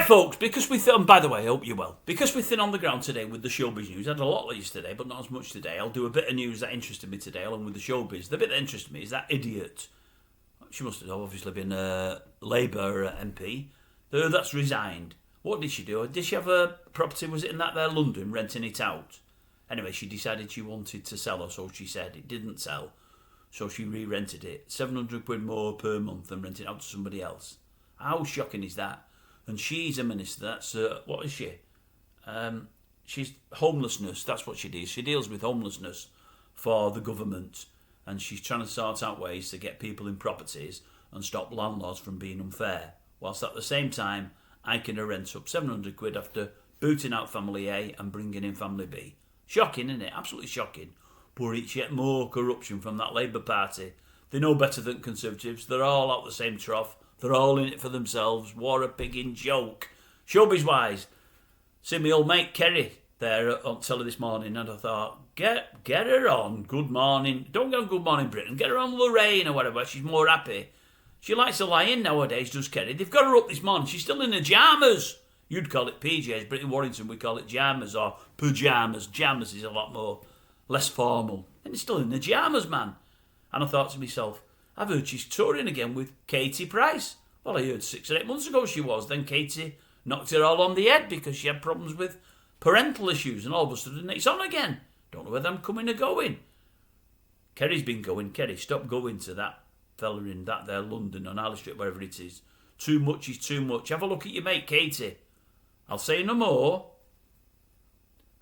Right, folks, because we and by the way, I hope you're well. Because we're thin on the ground today with the showbiz news, I had a lot yesterday, but not as much today. I'll do a bit of news that interested me today, along with the showbiz. The bit that interested me is that idiot. She must have obviously been a Labour MP. That's resigned. What did she do? Did she have a property, was it in that there London, renting it out? Anyway, she decided she wanted to sell, or so she said. It didn't sell, so she re-rented it. £700 more per month than renting it out to somebody else. How shocking is that? And she's a minister. That's what is she? She's homelessness. That's what she does. She deals with homelessness for the government, and she's trying to sort out ways to get people in properties and stop landlords from being unfair. Whilst at the same time, I can rent up £700 after booting out family A and bringing in family B. Shocking, isn't it? Absolutely shocking. But it's yet more corruption from that Labour Party. They know better than Conservatives. They're all out the same trough. They're all in it for themselves. What a pigging joke. Showbiz-wise, see my old mate Kerry there on telly this morning, and I thought, get her on Good Morning. Don't get on Good Morning Britain. Get her on Lorraine or whatever. She's more happy. She likes to lie in nowadays, does Kerry. They've got her up this morning. She's still in her pyjamas. You'd call it PJs, but in Warrington we call it pyjamas or pyjamas. Pyjamas is a lot more less formal. And it's still in the pyjamas, man. And I thought to myself, I've heard she's touring again with Katie Price. Well, I heard 6 or 8 months ago she was. Then Katie knocked her all on the head because she had problems with parental issues, and all of a sudden it's on again. Don't know whether I'm coming or going. Kerry's been going. Kerry, stop going to that fella in that there London on Harley Street, wherever it is. Too much is too much. Have a look at your mate Katie. I'll say no more.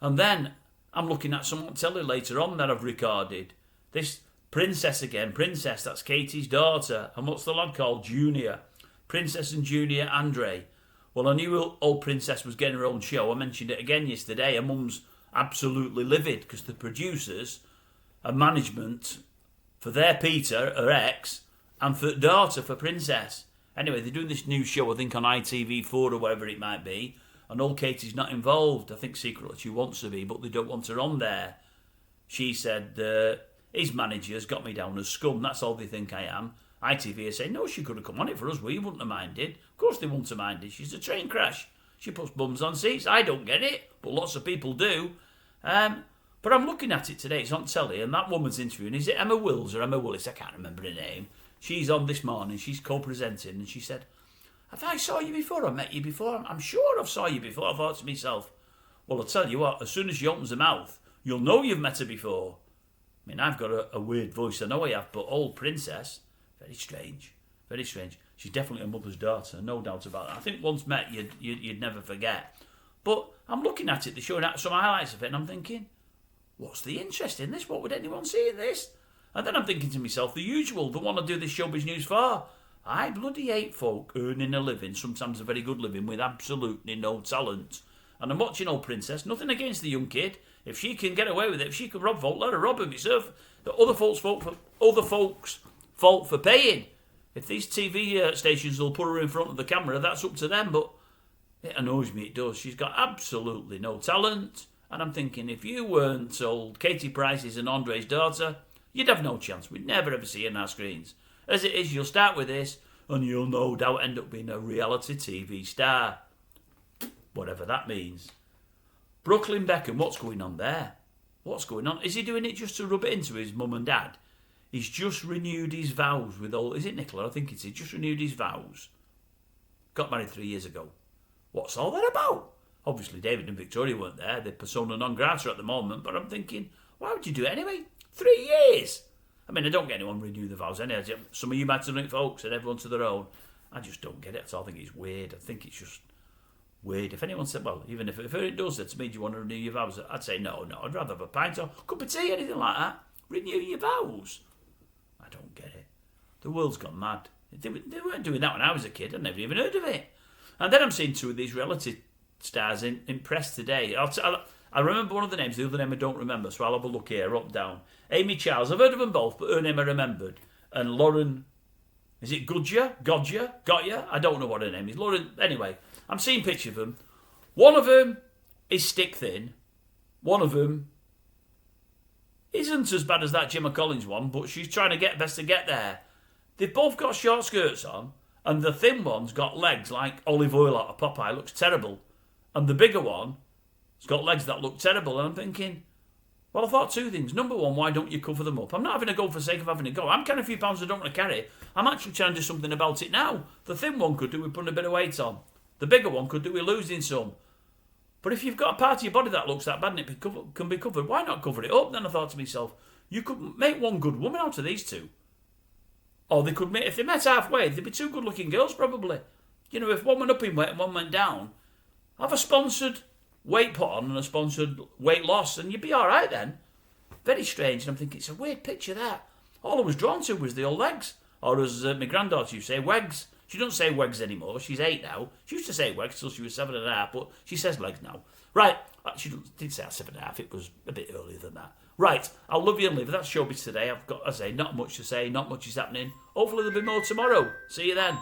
And then I'm looking at some on telly later on that I've recorded. This Princess again. Princess, that's Katie's daughter. And what's the lad called? Junior. Princess and Junior Andre. Well, I knew old Princess was getting her own show. I mentioned it again yesterday. Her mum's absolutely livid because the producers and management for their Peter, her ex, and for daughter, for Princess. Anyway, they're doing this new show, I think on ITV4 or whatever it might be. And old Katie's not involved. I think secretly she wants to be, but they don't want her on there. She said, his manager's got me down as scum. That's all they think I am. ITV are saying, no, she could have come on it for us. We wouldn't have minded. Of course they wouldn't have minded. She's a train crash. She puts bums on seats. I don't get it, but lots of people do. But I'm looking at it today. It's on telly, and that woman's interviewing. Is it Emma Wills or Emma Willis? I can't remember her name. She's on this morning. She's co-presenting, and she said, have I saw you before? I met you before? I'm sure I've saw you before. I thought to myself, well, I'll tell you what, as soon as she opens her mouth, you'll know you've met her before. I mean, I've got a weird voice, I know I have, but old Princess, very strange, very strange. She's definitely a mother's daughter, no doubt about that. I think once met, you'd never forget. But I'm looking at it, they're showing out some highlights of it, and I'm thinking, what's the interest in this? What would anyone see in this? And then I'm thinking to myself, the usual, the one I do this showbiz news for. I bloody hate folk earning a living, sometimes a very good living, with absolutely no talent. And I'm watching old Princess, nothing against the young kid. If she can get away with it, if she can rob folk, let her rob them. It's the other folks' fault for paying. If these TV stations will put her in front of the camera, that's up to them. But it annoys me, it does. She's got absolutely no talent. And I'm thinking, if you weren't told Katie Price is an Andre's daughter, you'd have no chance. We'd never ever see her on our screens. As it is, you'll start with this, and you'll no doubt end up being a reality TV star. Whatever that means. Brooklyn Beckham, what's going on there? What's going on? Is he doing it just to rub it into his mum and dad? He's just renewed his vows with all... Is it Nicola? I think it's he. Just renewed his vows. Got married 3 years ago. What's all that about? Obviously, David and Victoria weren't there. They're persona non grata at the moment. But I'm thinking, why would you do it anyway? 3 years! I mean, I don't get anyone renew the vows anyway. Some of you might have done it, folks, and everyone to their own. I just don't get it. I think it's weird. I think it's just weird. If anyone said, well, even if it does that to me, do you want to renew your vows? I'd say no. I'd rather have a pint or a cup of tea, anything like that. Renew your vows. I don't get it. The world's gone mad. They weren't doing that when I was a kid. I'd never even heard of it. And then I'm seeing two of these reality stars in press today. I remember one of the names, the other name I don't remember, so I'll have a look here, up, down. Amy Charles, I've heard of them both, but her name I remembered. And Lauren, is it Godja? I don't know what her name is. Lauren, anyway, I'm seeing pictures of them. One of them is stick thin. One of them isn't as bad as that Gemma Collins one, but she's trying to get best to get there. They've both got short skirts on, And the thin one's got legs like olive oil out of Popeye. Looks terrible. And the bigger one has got legs that look terrible. And I'm thinking, well, I thought two things. Number one, why don't you cover them up? I'm not having a go for the sake of having a go. I'm carrying a few pounds I don't want to carry. I'm actually trying to do something about it now. The thin one could do with putting a bit of weight on. The bigger one could do with losing some. But if you've got a part of your body that looks that bad and it can be covered, why not cover it up? Then I thought to myself, you could make one good woman out of these two. Or they could make, if they met halfway, they'd be two good looking girls probably. You know, if one went up in weight and one went down, have a sponsored weight put on and a sponsored weight loss and you'd be alright then. Very strange. And I'm thinking, it's a weird picture that. All I was drawn to was the old legs. Or as my granddaughter used to say, wegs. She doesn't say wegs anymore. She's 8 now. She used to say wegs till she was 7.5, but she says legs now. Right. She didn't say 7.5. It was a bit earlier than that. Right. I'll love you and leave it. That's Showbiz today. I've got, as I say, not much to say. Not much is happening. Hopefully there'll be more tomorrow. See you then.